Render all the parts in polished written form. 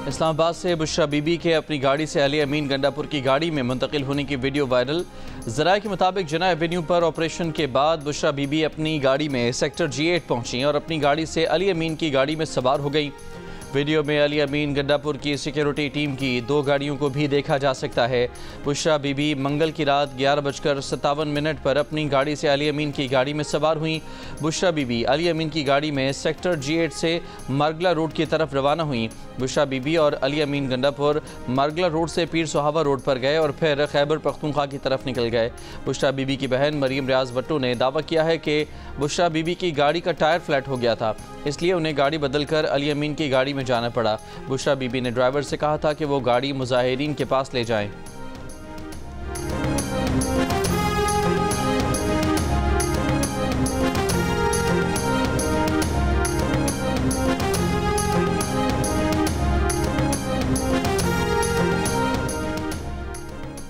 इस्लामाबाद से बुशरा बीबी के अपनी गाड़ी से अली अमीन गंडापुर की गाड़ी में मुंतकिल होने की वीडियो वायरल। ज़राए के मुताबिक जना एवेन्यू पर ऑपरेशन के बाद बुशरा बीबी अपनी गाड़ी में सेक्टर G8 पहुंची और अपनी गाड़ी से अली अमीन की गाड़ी में सवार हो गई। वीडियो में अली अमीन गंडापुर की सिक्योरिटी टीम की 2 गाड़ियों को भी देखा जा सकता है। बुशरा बीबी मंगल की रात 11:57 पर अपनी गाड़ी से अली अमीन की गाड़ी में सवार हुई। बुशरा बीबी अली अमीन की गाड़ी में सेक्टर G8 से मारगला रोड की तरफ रवाना हुई। बुशरा बीबी और अली अमीन गंडापुर मारगला रोड से पीर सुहावा रोड पर गए और फिर खैबर पख्तूनख्वा की तरफ निकल गए। बुशरा बीबी की बहन मरीम रियाज भट्टो ने दावा किया है कि बुशरा बीबी की गाड़ी का टायर फ्लैट हो गया था, इसलिए उन्हें गाड़ी बदलकर अली अमीन की गाड़ी में जाना पड़ा। बुशरा बीबी ने ड्राइवर से कहा था कि वो गाड़ी मुजाहिरीन के पास ले जाएं।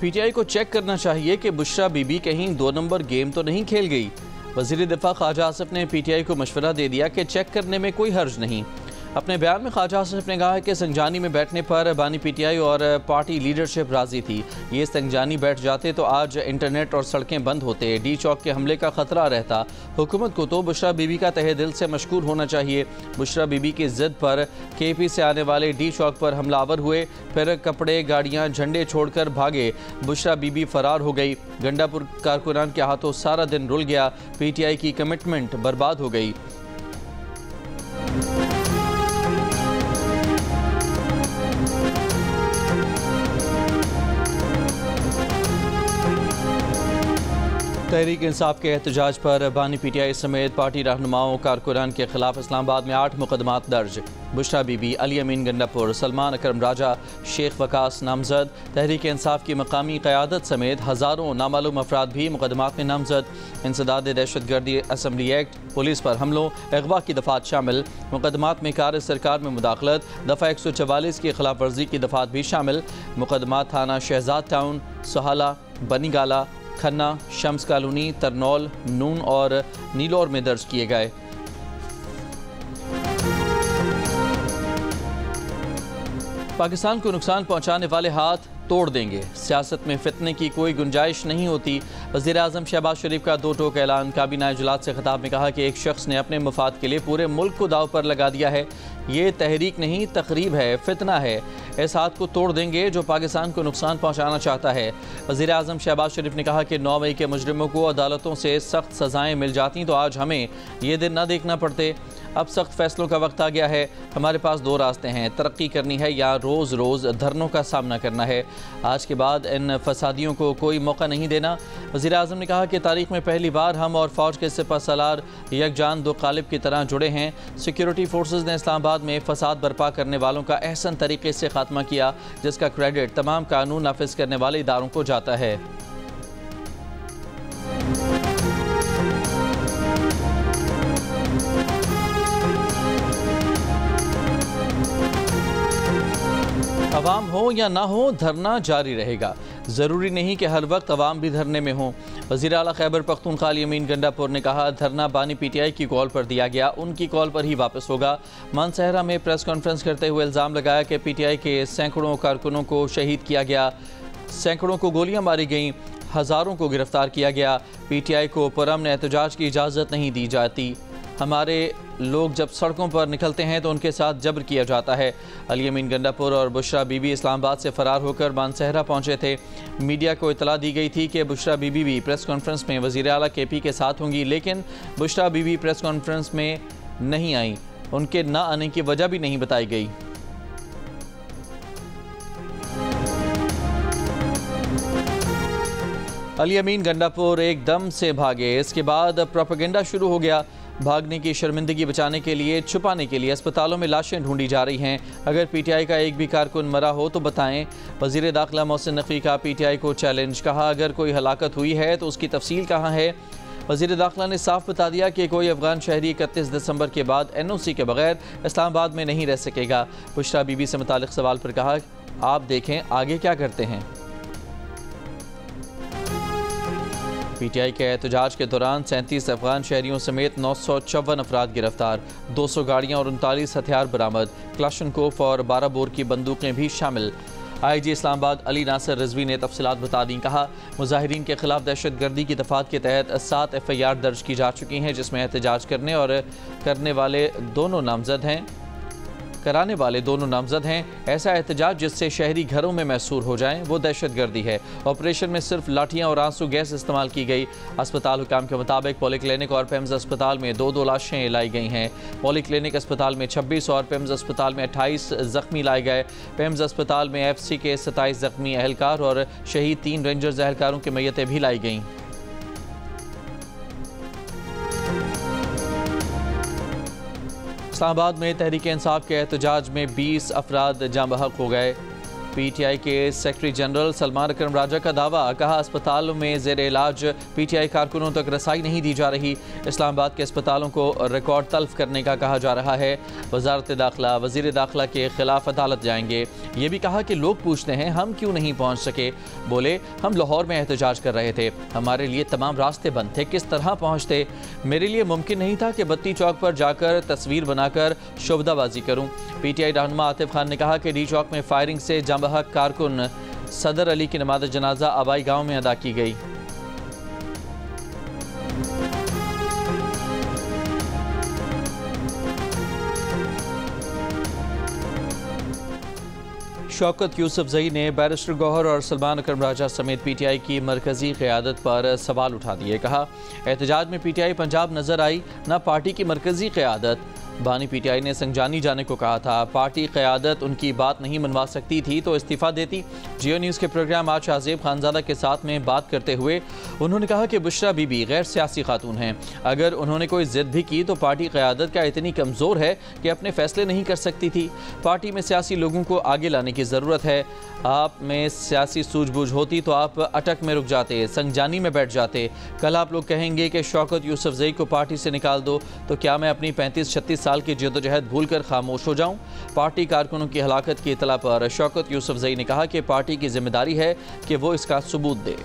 पीटीआई को चेक करना चाहिए कि बुशरा बीबी कहीं 2 नंबर गेम तो नहीं खेल गई। वज़ीर दिफा ख्वाजा आसिफ ने पीटीआई को मशवरा दे दिया कि चेक करने में कोई हर्ज नहीं। अपने बयान में ख्वाजा आसिफ ने कहा है कि संजानी में बैठने पर बानी पीटीआई और पार्टी लीडरशिप राजी थी। ये संजानी बैठ जाते तो आज इंटरनेट और सड़कें बंद होते, डी चौक के हमले का खतरा रहता। हुकूमत को तो बुशरा बीबी का तहे दिल से मशकूर होना चाहिए। बुशरा बीबी की जिद पर KP से आने वाले डी चौक पर हमलावर हुए, फिर कपड़े गाड़ियाँ झंडे छोड़कर भागे। बुशरा बीबी फरार हो गई। गंडापुर कारकुनान के हाथों सारा दिन रुल गया। पीटीआई की कमिटमेंट बर्बाद हो गई। तहरीक इंसाफ के एहतजाज पर बानी पीटीआई समेत पार्टी रहनुमाओं कारकुनान के खिलाफ इस्लामाबाद में 8 मुकदमात दर्ज। बुशरा बीबी, अली अमीन गंडापुर, सलमान अकरम राजा, शेख वकास नामजद। तहरीक इंसाफ की मकामी क़यादत समेत हज़ारों नामालूम अफराद भी मुकदमात में नामजद। इंसदाद दहशतगर्दी असम्बली एक्ट, पुलिस पर हमलों, अगवा की दफ़ात शामिल। मुकदमात में कार सरकार में मुदाखलत, दफ़ा 144 की खिलाफ वर्जी की दफ़ात भी शामिल। मुकदमात थाना शहजाद टाउन, सोहाला, बनीगाला, खन्ना, शम्स कॉलोनी, तरनौल, नून और नीलौर में दर्ज किए गए। पाकिस्तान को नुकसान पहुंचाने वाले हाथ तोड़ देंगे, सियासत में फितने की कोई गुंजाइश नहीं होती। वज़ीर आज़म शहबाज शरीफ का 2 टोक ऐलान। काबीना इजलास से खिताब में कहा कि एक शख्स ने अपने मफाद के लिए पूरे मुल्क को दाव पर लगा दिया है। ये तहरीक नहीं, तकरीब है, फितना है। इस हाथ को तोड़ देंगे जो पाकिस्तान को नुकसान पहुँचाना चाहता है। वज़ीर आज़म शहबाज शरीफ ने कहा कि 9 मई के मुजरिमों को अदालतों से सख्त सज़ाएँ मिल जाती तो आज हमें ये दिन न देखना पड़ते। अब सख्त फैसलों का वक्त आ गया है। हमारे पास 2 रास्ते हैं, तरक्की करनी है या रोज़ रोज़ धरनों का सामना करना है। आज के बाद इन फसादियों को कोई मौका नहीं देना। वज़ीर आज़म ने कहा कि तारीख़ में पहली बार हम और फ़ौज के सिपहसालार यकजान 2 ग़ालिब की तरह जुड़े हैं। सिक्योरिटी फोर्सेस ने इस्लामाबाद में फसाद बर्पा करने वालों का अहसन तरीके से खात्मा किया, जिसका क्रेडिट तमाम कानून नाफिज करने वाले इदारों को जाता है। अवाम हो या ना हो, धरना जारी रहेगा। ज़रूरी नहीं कि हर वक्त अवाम भी धरने में हो। वज़ीर आला खैबर पख्तूनख्वा अली अमीन गंडापुर ने कहा, धरना बानी पीटीआई की कॉल पर दिया गया, उनकी कॉल पर ही वापस होगा। मानसहरा में प्रेस कॉन्फ्रेंस करते हुए इल्ज़ाम लगाया कि पीटीआई के सैकड़ों कारकुनों को शहीद किया गया, सैकड़ों को गोलियां मारी गईं, हज़ारों को गिरफ्तार किया गया। पीटीआई को पुरअमन एहतजाज की इजाज़त नहीं दी जाती। हमारे लोग जब सड़कों पर निकलते हैं तो उनके साथ जबर किया जाता है। अली अमीन गंडापुर और बुशरा बीबी इस्लामाबाद से फ़रार होकर मानसहरा पहुंचे थे। मीडिया को इतला दी गई थी कि बुशरा बीबी भी प्रेस कॉन्फ्रेंस में वज़ीर आला KP के साथ होंगी, लेकिन बुशरा बीबी प्रेस कॉन्फ्रेंस में नहीं आई। उनके न आने की वजह भी नहीं बताई गई। अली अमीन गंडापुर एकदम से भागे। इसके बाद प्रोपेगेंडा शुरू हो गया। भागने की शर्मिंदगी बचाने के लिए, छुपाने के लिए अस्पतालों में लाशें ढूंढी जा रही हैं। अगर पीटीआई का एक भी कारकुन मरा हो तो बताएं। वज़ीर दाखिला मोहसिन नकवी का पीटीआई को चैलेंज। कहा, अगर कोई हलाकत हुई है तो उसकी तफसील कहाँ है। वज़ीर दाखिला ने साफ बता दिया कि कोई अफगान शहरी 31 दिसंबर के बाद NOC के बगैर इस्लामाबाद में नहीं रह सकेगा। बुशरा बीबी से मुतालिक सवाल पर कहा, आप देखें आगे क्या करते हैं। PTI के एहतजाज के दौरान 37 अफगान शहरियों समेत 954 अफराद गिरफ्तार, 200 गाड़ियाँ और 39 हथियार बरामद, क्लाशनकोफ और 12 बोर की बंदूकें भी शामिल। IG इस्लामाबाद अली नासिर रिजवी ने तफसीलात बता दी। कहा, मुजाहिरीन के खिलाफ दहशत गर्दी की दफात के तहत 7 FIR दर्ज की जा चुकी हैं, जिसमें एहतजाज करने और कराने वाले दोनों नामजद हैं। ऐसा एहतजाज जिससे शहरी घरों में मैसूर हो जाएं वो दहशत गर्दी है। ऑपरेशन में सिर्फ लाठियां और आंसू गैस इस्तेमाल की गई। अस्पताल हुकाम के मुताबिक पॉलीक्लिनिक और पेम्स अस्पताल में 2 लाशें लाई गई हैं। पॉलीक्लिनिक अस्पताल में 26 और पेम्स अस्पताल में 28 जख्मी लाए गए। पेम्स अस्पताल में FC के 27 जख्मी एहलकार और शहीद 3 रेंजर्स एहलकारों की मैयतें भी लाई गईं। इस्लामाबाद में तहरीक इंसाफ के एहतजाज में 20 अफराद जाँ बहक हो गए। PTI के सेक्रेटरी जनरल सलमान अकरम राजा का दावा, कहा अस्पतालों में ज़ेर इलाज PTI कारकुनों तक रसाई नहीं दी जा रही। इस्लामाबाद के अस्पतालों को रिकॉर्ड तल्फ करने का कहा जा रहा है। वजारत दाखिला वज़ीर दाखिला के खिलाफ अदालत जाएंगे। ये भी कहा कि लोग पूछते हैं हम क्यों नहीं पहुँच सके। बोले, हम लाहौर में एहतजाज कर रहे थे, हमारे लिए तमाम रास्ते बंद थे, किस तरह पहुँचते। मेरे लिए मुमकिन नहीं था कि बत्ती चौक पर जाकर तस्वीर बनाकर शोबदाबाजी करूँ। PTI रहनुमा आतिफ खान ने कहा कि डी चौक में फायरिंग से जांबहक कारकुन सदर अली की नमाज जनाजा आबाई गांव में अदा की गई। शौकत यूसुफजई ने बैरिस्टर गौहर और सलमान अकरम राजा समेत PTI की मरकजी क़यादत पर सवाल उठा दिए। कहा, एहतजाज में PTI पंजाब नजर आई, न पार्टी की मरकजी क़यादत। बानी PTI ने संजानी जाने को कहा था, पार्टी क़यादत उनकी बात नहीं मनवा सकती थी तो इस्तीफ़ा देती। जियो न्यूज़ के प्रोग्राम आज शाहजेब खानजादा के साथ में बात करते हुए उन्होंने कहा कि बुशरा बीबी गैर सियासी खातून हैं। अगर उन्होंने कोई ज़िद भी की तो पार्टी क़यादत का इतनी कमज़ोर है कि अपने फ़ैसले नहीं कर सकती थी। पार्टी में सियासी लोगों को आगे लाने की ज़रूरत है। आप में सियासी सूझबूझ होती तो आप अटक में रुक जाते, संजानी में बैठ जाते। कल आप लोग कहेंगे कि शौकत यूसुफजई को पार्टी से निकाल दो, तो क्या मैं अपनी 35-36 साल की जद्दोजहद भूलकर खामोश हो जाऊं? पार्टी कारकुनों की हलाकत की इतला पर शौकत यूसुफजई ने कहा कि पार्टी की जिम्मेदारी है कि वो इसका सबूत दे।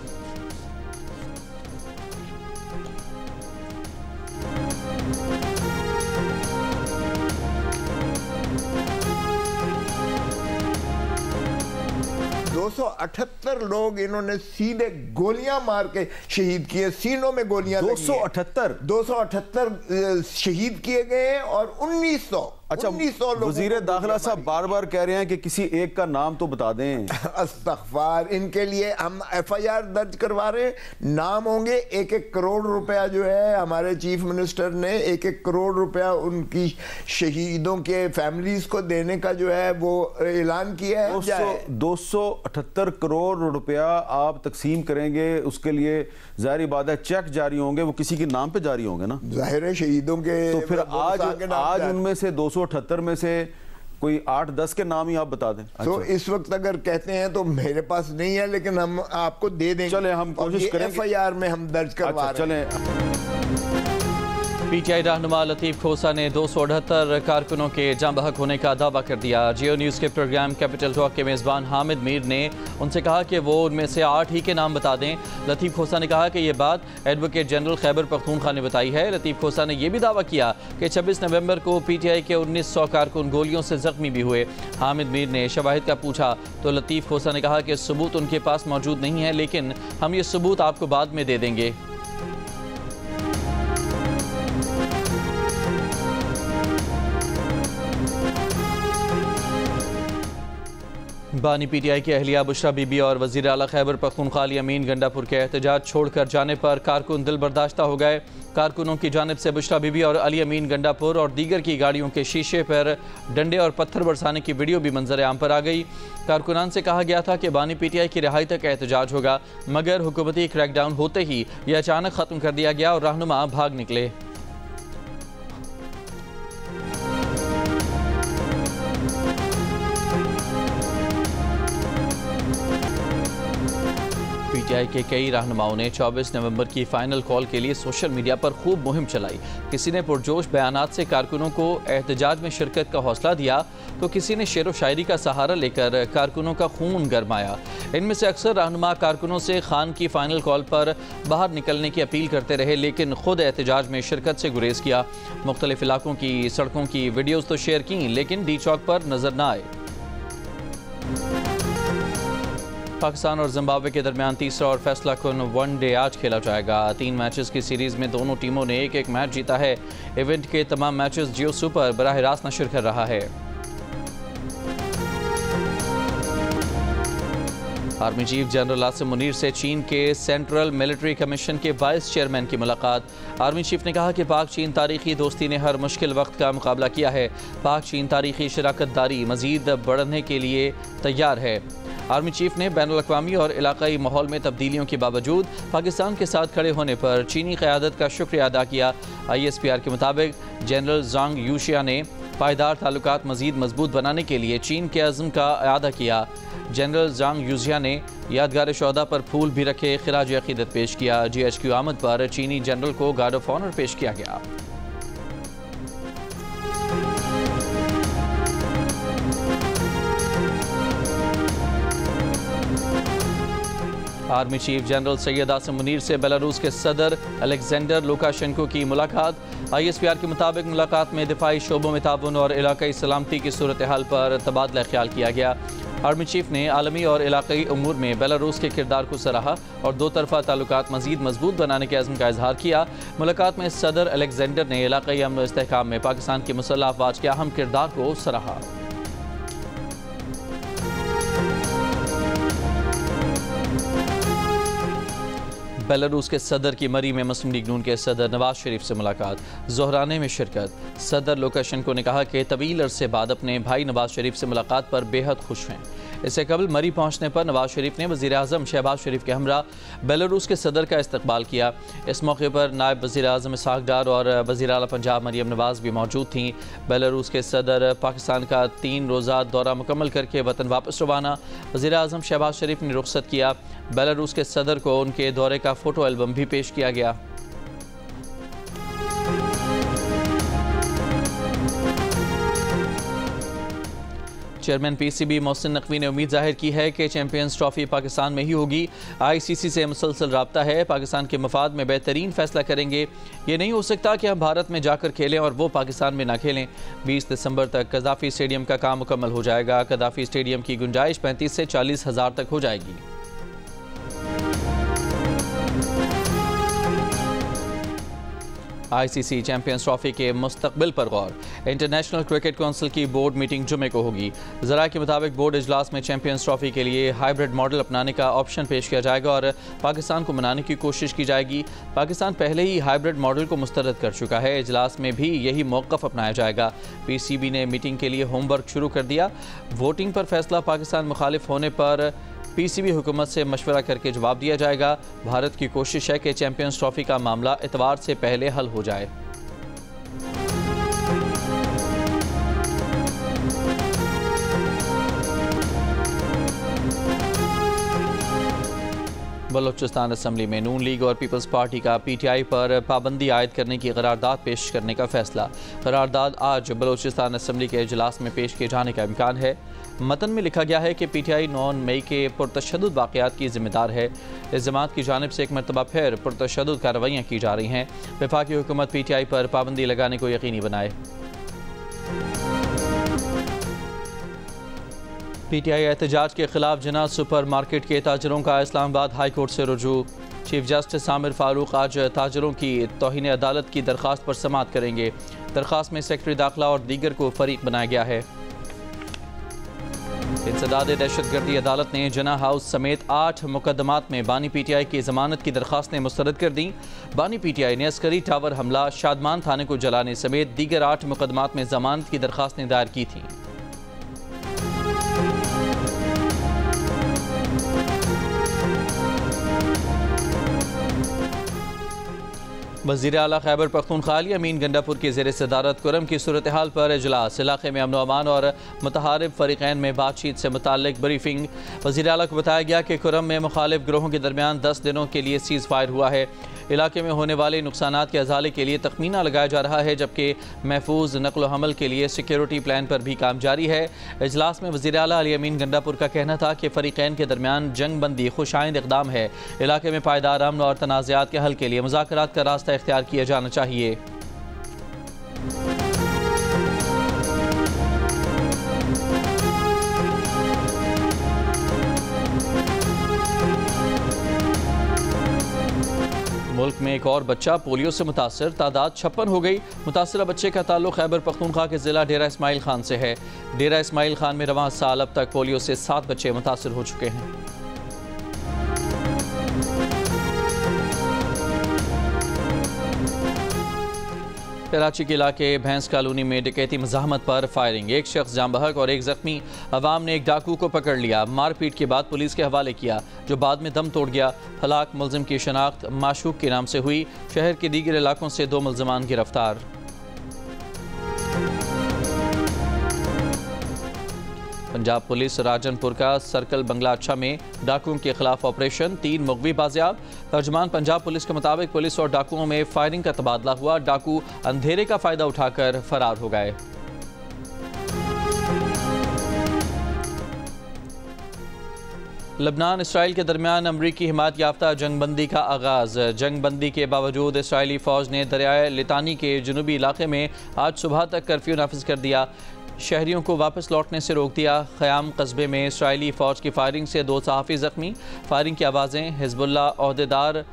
लोग इन्होंने सीधे गोलियां मार के शहीद किए, सीनों में गोलियां 278 शहीद किए गए और 1900 अच्छा, वजीर दाखिला साहब बार बार कह रहे हैं कि किसी एक का नाम तो बता दें। अस्तगफार, इनके लिए हम FIR दर्ज करवा रहे हैं। नाम होंगे, 1-1 करोड़ रुपया जो है हमारे चीफ मिनिस्टर ने 1-1 करोड़ रुपया उनकी शहीदों के फैमिलीज को देने का जो है वो ऐलान किया है। 278 करोड़ रुपया आप तकसीम करेंगे, उसके लिए जाहिर बात है चेक जारी होंगे, वो किसी के नाम पे जारी होंगे ना, जाहिर है शहीदों के। तो फिर आज उनमें से 278 में से कोई 8-10 के नाम ही आप बता दें। तो इस वक्त अगर कहते हैं तो मेरे पास नहीं है, लेकिन हम आपको दे देंगे। चले, हम कोशिश करेंगे। FIR में हम दर्ज करवा रहे हैं। PTI रहनुमा लतीफ़ खोसा ने 278 कारकुनों के जाँ बहक होने का दावा कर दिया। जियो न्यूज़ के प्रोग्राम कैपिटल टॉक के मेज़बान हामिद मीर ने उनसे कहा कि वो उनमें से 8 ही के नाम बता दें। लतीफ़ खोसा ने कहा कि ये बात एडवोकेट जनरल खैबर पख्तूनख्वा ने बताई है। लतीफ़ खोसा ने यह भी दावा किया कि 26 नवंबर को PTI के 1900 कारकुन गोलियों से जख्मी भी हुए। हामिद मीर ने शवाहिद का पूछा तो लतीफ़ खोसा ने कहा कि सबूत उनके पास मौजूद नहीं है, लेकिन हम ये सबूत आपको बाद में दे देंगे। बानी PTI की अहलिया बुशरा बीबी और वज़ीर आला खैबर पख्तूनख्वा अली अमीन गंडापुर के एहतजाज छोड़कर जाने पर कारकुन दिल बर्दाश्ता हो गए। कारकुनों की जानिब से बुशरा बीबी और अली अमीन गंडापुर और दीगर की गाड़ियों के शीशे पर डंडे और पत्थर बरसाने की वीडियो भी मंजर आम पर आ गई। कारकुनान से कहा गया था कि बानी PTI की रिहाई तक एहतजाज होगा, मगर हुकूमती क्रैकडाउन होते ही यह अचानक ख़त्म कर दिया गया और रहनुमा भाग निकले। पीटीआई के कई रहनुमाओं ने 24 नवंबर की फाइनल कॉल के लिए सोशल मीडिया पर खूब मुहिम चलाई। किसी ने पुरजोश बयानात से कारकुनों को एहतजाज में शिरकत का हौसला दिया तो किसी ने शेर व शायरी का सहारा लेकर कारकुनों का खून गरमाया। इनमें से अक्सर रहनुमा कारकुनों से खान की फाइनल कॉल पर बाहर निकलने की अपील करते रहे, लेकिन खुद एहतजाज में शिरकत से गुरेज किया। मुख्तलिफ इलाकों की सड़कों की वीडियोज़ तो शेयर की, लेकिन डी चौक पर नजर न आए। पाकिस्तान और जिम्बाब्वे के दरमियान तीसरा और फैसला कुन वनडे आज खेला जाएगा। 3 मैचेस की सीरीज में दोनों टीमों ने एक मैच जीता है। इवेंट के तमाम मैचेस जियो सुपर बराह रास्त नशर कर रहा है। Army chief general Asim Munir से चीन के सेंट्रल मिलिट्री कमीशन के वाइस चेयरमैन की मुलाकात। आर्मी चीफ ने कहा कि पाक चीन तारीखी दोस्ती ने हर मुश्किल वक्त का मुकाबला किया है। पाक चीन तारीखी शराकतदारी मजीद बढ़ने के लिए तैयार है। आर्मी चीफ ने बैनुल-अक़वामी और इलाकाई माहौल में तब्दीलियों के बावजूद पाकिस्तान के साथ खड़े होने पर चीनी क़यादत का शुक्रिया अदा किया। ISPR के मुताबिक जनरल ज़ांग यूशिया ने पायदार ताल्लुकात मज़ीद मजबूत बनाने के लिए चीन के अज़्म का अयादा किया। जनरल ज़ांग यूशिया ने यादगार शोहदा पर फूल भी रखे, खिराज अक़ीदत पेश किया। GHQ आमद पर चीनी जनरल को गार्ड ऑफ ऑनर पेश किया गया। Army chief general Syed Asim Munir से बेलारूस के सदर अलेक्जेंडर लुकाशेंको की मुलाकात। ISPR के मुताबिक मुलाकात में दिफाई शोबों में ताउन और इलाकाई सलामती की सूरत हाल पर तबादला ख्याल किया गया। आर्मी चीफ ने आलमी और इलाकाई उमूर में बेलारूस के किरदार को सराहा और दो तरफा ताल्लुकात मजीद मजबूत बनाने के अज़्म का इजहार किया। मुलाकात में सदर अलेक्जेंडर ने इलाकाई अमन व इस्तेहकाम में पाकिस्तान की मुसल्लह अफवाज के अहम किरदार को सराहा। बेलारूस के सदर की मरी में मुस्लिम लीग नून के सदर नवाज शरीफ से मुलाकात, ज़ोहराने में शिरकत। सदर लुकाशेंको ने कहा कि तवील अरसे बाद अपने भाई नवाज शरीफ से मुलाकात पर बेहद खुश हैं। इससे कबल मरी पहुंचने पर नवाज शरीफ ने वज़ीर आज़म शहबाज शरीफ के हमरा बेलारूस के सदर का इस्तकबाल किया। इस मौके पर नायब वज़ीर आज़म इसहाक डार और वज़ीर आला पंजाब मरियम नवाज भी मौजूद थीं। बेलारूस के सदर पाकिस्तान का 3 रोज़ा दौरा मुकम्मल करके वतन वापस रवाना। वज़ीर आज़म शहबाज शरीफ ने रुखसत किया। बेलारूस के सदर को उनके दौरे का फ़ोटो एल्बम भी पेश किया गया। चेयरमैन PCB मोहसिन नकवी ने उम्मीद जाहिर की है कि चैंपियंस ट्रॉफी पाकिस्तान में ही होगी। ICC से मुसलसल रब्ता है, पाकिस्तान के मफाद में बेहतरीन फैसला करेंगे। ये नहीं हो सकता कि हम भारत में जाकर खेलें और वो पाकिस्तान में ना खेलें। 20 दिसंबर तक कज़ाफ़ी स्टेडियम का काम मुकम्मल हो जाएगा। कज़ाफ़ी स्टेडियम की गुंजाइश 35 से 40 हज़ार तक हो जाएगी। ICC चैंपियंस ट्रॉफी के मुस्तकबिल पर गौर। इंटरनेशनल क्रिकेट काउंसिल की बोर्ड मीटिंग जुमे को होगी। ज़राए के मुताबिक बोर्ड इजलास में चैंपियंस ट्रॉफी के लिए हाइब्रिड मॉडल अपनाने का ऑप्शन पेश किया जाएगा और पाकिस्तान को मनाने की कोशिश की जाएगी। पाकिस्तान पहले ही हाइब्रिड मॉडल को मुस्तरद कर चुका है। इजलास में भी यही मौक़िफ़ अपनाया जाएगा। PCB ने मीटिंग के लिए होमवर्क शुरू कर दिया। वोटिंग पर फैसला पाकिस्तान मुखालिफ होने पर PCB हुकूमत से मशवरा करके जवाब दिया जाएगा। भारत की कोशिश है कि चैंपियंस ट्रॉफी का मामला इतवार से पहले हल हो जाए। बलोचिस्तान असम्बली में नून लीग और पीपल्स पार्टी का PTI पर पाबंदी आयद करने की करारदाद पेश करने का फैसला। करारदाद आज बलोचिस्तान असम्बली के इजलास में पेश किए जाने का इम्कान है। मतन में लिखा गया है कि PTI 9 मई के पुरतशद्दुद वाक़यात की जिम्मेदार है। इस जमात की जानिब से एक मरतबा फिर पुरतशद्दुद कार्रवाइयाँ की जा रही हैं। वफाकी हुकूमत PTI पर पाबंदी लगाने को यकीनी बनाए। PTI एहतजाज के खिलाफ जना सुपर मार्केट के ताजरों का इस्लामाबाद हाई कोर्ट से रुजू। चीफ जस्टिस आमिर फारूक आज ताजरों की तौहीन अदालत की दरख्वास्त पर समाअत करेंगे। दरख्वास्त में सेक्रेटरी दाखिला और दीगर को फरीक बनाया गया है। इंसदाद दहशतगर्दी अदालत ने जना हाउस समेत 8 मुकदमात में बानी PTI की जमानत की दरख्वास्तें मुस्तरद कर दी। बानी PTI ने अस्करी टावर हमला, शादमान थाने को जलाने समेत दीगर 8 मुकदमात में जमानत की दरख्वास्तें दायर की थीं। वज़ीर आला खैबर पख्तूनख्वा अमीन गंडापुर की ज़ेर सदारत कुरम की सूरत हाल पर इजलास, इलाके में अमन अमान और मुतहारिब फरीक़ैन में बातचीत से मुताल्लिक़ ब्रीफिंग। वज़ीर आला को बताया गया कि कुरम में मुखालिफ ग्रोहों के दरमियान 10 दिनों के लिए सीज़ फायर हुआ है। इलाके में होने वाले नुकसानात के अजाले के लिए तखमीना लगाया जा रहा है, जबकि महफूज नकल हमल के लिए सिक्योरिटी प्लान पर भी काम जारी है। इजलास में वज़ीर आला अमीन गंडापुर का कहना था कि फरीक़ैन के दरमियान जंग बंदी खुशाइंद इक़दाम है। इलाके में पायदार अमन और तनाज़ात के हल के लिए मुज़ाकरात का रास्ता इख्तियार किया जाना चाहिए। मुल्क में एक और बच्चा पोलियो से मुतासर, तादाद 56 हो गई। मुतासरा बच्चे का ताल्लुक खैबर पख्तूनख्वा के ज़िला डेरा इस्माइल खान से है। डेरा इस्माइल खान में रवां साल अब तक पोलियो से 7 बच्चे मुतासर हो चुके हैं। कराची के इलाके भैंस कॉलोनी में डकैती मज़ाहमत पर फायरिंग, एक शख्स जाम बहक और एक जख्मी। अवाम ने एक डाकू को पकड़ लिया, मारपीट के बाद पुलिस के हवाले किया, जो बाद में दम तोड़ गया। हलाक मुलजिम की शनाख्त माशूक के नाम से हुई। शहर के दीगर इलाकों से 2 मुलजमान गिरफ्तार। पंजाब पुलिस राजनपुर का सर्कल बंगला अच्छा में डाकुओं के खिलाफ ऑपरेशन, 3 मुगवी बाजियाब। तर्जुमान पंजाब पुलिस के मुताबिक पुलिस और डाकुओं में फायरिंग का तबादला हुआ। डाकू अंधेरे का फायदा उठाकर फरार हो गए। लबनान इसराइल के दरमियान अमरीकी हिमायत याफ्ता जंगबंदी का आगाज़। जंगबंदी के बावजूद इसराइली फ़ौज ने दरियाए लितानी के जनूबी इलाके में आज सुबह तक कर्फ्यू नाफिज कर दिया। शहरियों को वापस लौटने से रोक दिया। ख़याम कस्बे में इसराइली फ़ौज की फायरिंग से 2 सहाफ़ी ज़ख्मी। फायरिंग की आवाज़ें। हिज़्बुल्लाह अहदेदार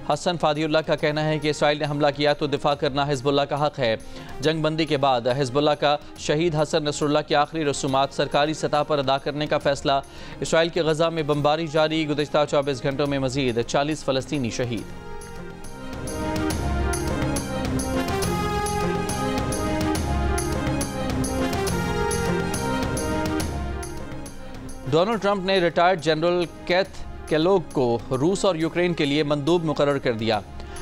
हसन फादिउल्लाह का कहना है कि इसराइल ने हमला किया तो दिफा करना हिज़्बुल्लाह का हक़ है। जंगबंदी के बाद हिज़्बुल्लाह का शहीद हसन नसरुल्लाह की आखिरी रसूमात सरकारी सतह पर अदा करने का फ़ैसला। इसराइल के गज़ा में बमबारी जारी, गुज़िश्ता 24 घंटों में मज़ीद 40 फ़लस्तीनी शहीद। डोनाल्ड ट्रंप ने रिटायर्ड जनरल कैथ केलोग को रूस और यूक्रेन के लिए मंदूब मुकर्रर कर दिया।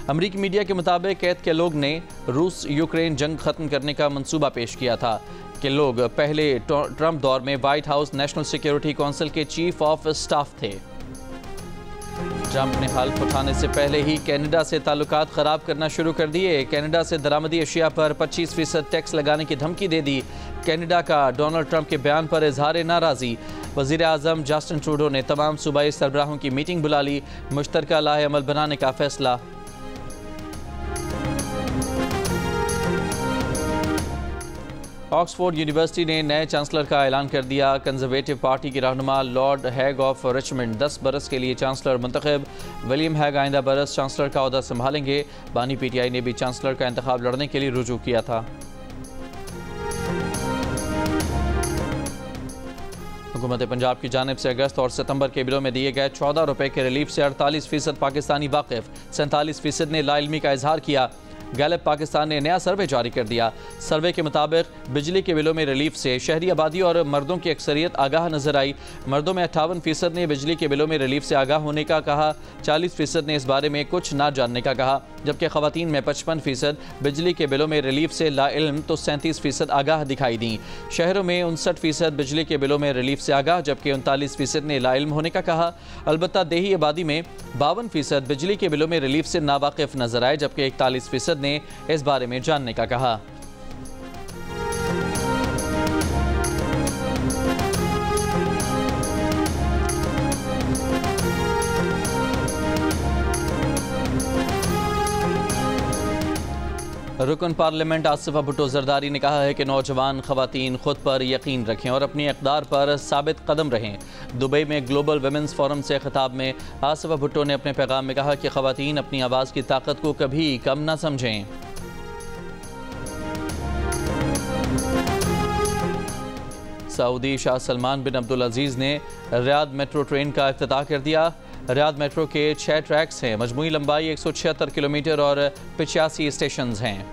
अमरीकी मीडिया के मुताबिक कैथ केलोग ने रूस यूक्रेन जंग ख़त्म करने का मंसूबा पेश किया था। केलोग पहले ट्रंप दौर में white house national security council के चीफ ऑफ स्टाफ थे। ट्रंप ने हल्फ उठाने से पहले ही कनाडा से ताल्लुकात ख़राब करना शुरू कर दिए। कनाडा से दरामदी अशिया पर 25% टैक्स लगाने की धमकी दे दी। कनाडा का डोनाल्ड ट्रंप के बयान पर इजहार नाराज़ी। वज़ीर आज़म जस्टिन ट्रूडो ने तमाम सूबाई सरबराहों की मीटिंग बुला ली। मुश्तरका लाहे अमल बनाने का फैसला। ऑक्सफोर्ड यूनिवर्सिटी ने नए चांसलर का ऐलान कर दिया। कंजर्वेटिव पार्टी के रहनुमा लॉर्ड हैग ऑफ रिचमंड 10 बरस के लिए चांसलर मुंतखब। विलियम हैग आइंदा बरस चांसलर का ओहदा संभालेंगे। बानी पीटीआई ने भी चांसलर का इंतखाब लड़ने के लिए रुजू किया था। हुकूमत पंजाब की जानिब से अगस्त और सितंबर के बिलों में दिए गए 14 रुपये के रिलीफ से 48% पाकिस्तानी वाकिफ, 47% ने लाइल्मी का इजहार किया। गैलप पाकिस्तान ने नया सर्वे जारी कर दिया। सर्वे के मुताबिक बिजली के बिलों में रिलीफ से शहरी आबादी और मर्दों की अक्सरियत आगाह नजर आई। मर्दों में 58% ने बिजली के बिलों में रिलीफ से आगाह होने का कहा, 40% ने इस बारे में कुछ ना जानने का कहा, जबकि खवातीन में 55% बिजली के बिलों में रिलीफ से लाइल्म तो 37% आगाह दिखाई दी। शहरों में 59% बिजली के बिलों में रिलीफ से आगाह, जबकि 39% ने लाइल्म होने का कहा। अलबत्ता देही आबादी में 52% बिजली के बिलों में रिलीफ से नावाकिफ नजर आए, जबकि 41% ने इस बारे में जानने का कहा। रुकन पार्लियामेंट आसिफा भुट्टो जरदारी ने कहा है कि नौजवान खवातीन खुद पर यकीन रखें और अपनी इक़दार पर साबित कदम रहें। दुबई में ग्लोबल वुमेन्स फोरम से खिताब में आसिफा भुट्टो ने अपने पैगाम में कहा कि खवातीन अपनी आवाज़ की ताकत को कभी कम ना समझें। सऊदी शाह सलमान बिन अब्दुल अजीज़ ने रियाद मेट्रो ट्रेन का इफ्तिताह कर दिया। रियाद मेट्रो के 6 ट्रैक्स हैं, मजमूई लंबाई 176 किलोमीटर और 85 स्टेशन हैं।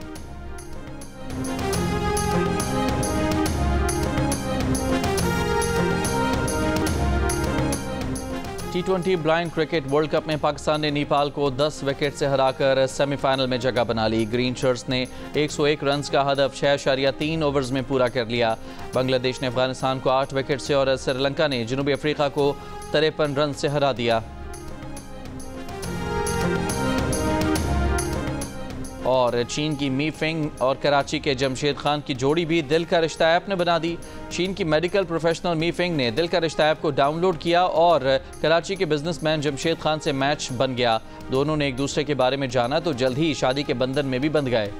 T20 blind cricket world cup में पाकिस्तान ने नेपाल को 10 विकेट से हराकर सेमीफाइनल में जगह बना ली। ग्रीन शर्ट्स ने 101 रन्स का हदफ 6.3 ओवर्स में पूरा कर लिया। बांग्लादेश ने अफगानिस्तान को 8 विकेट से और श्रीलंका ने जनूबी अफ्रीका को 53 रन से हरा दिया। और चीन की मी फेंग और कराची के जमशेद खान की जोड़ी भी दिल का रिश्ता ऐप ने बना दी। चीन की मेडिकल प्रोफेशनल मी फेंग ने दिल का रिश्ता ऐप को डाउनलोड किया और कराची के बिजनेसमैन जमशेद खान से मैच बन गया। दोनों ने एक दूसरे के बारे में जाना तो जल्द ही शादी के बंधन में भी बंध गए।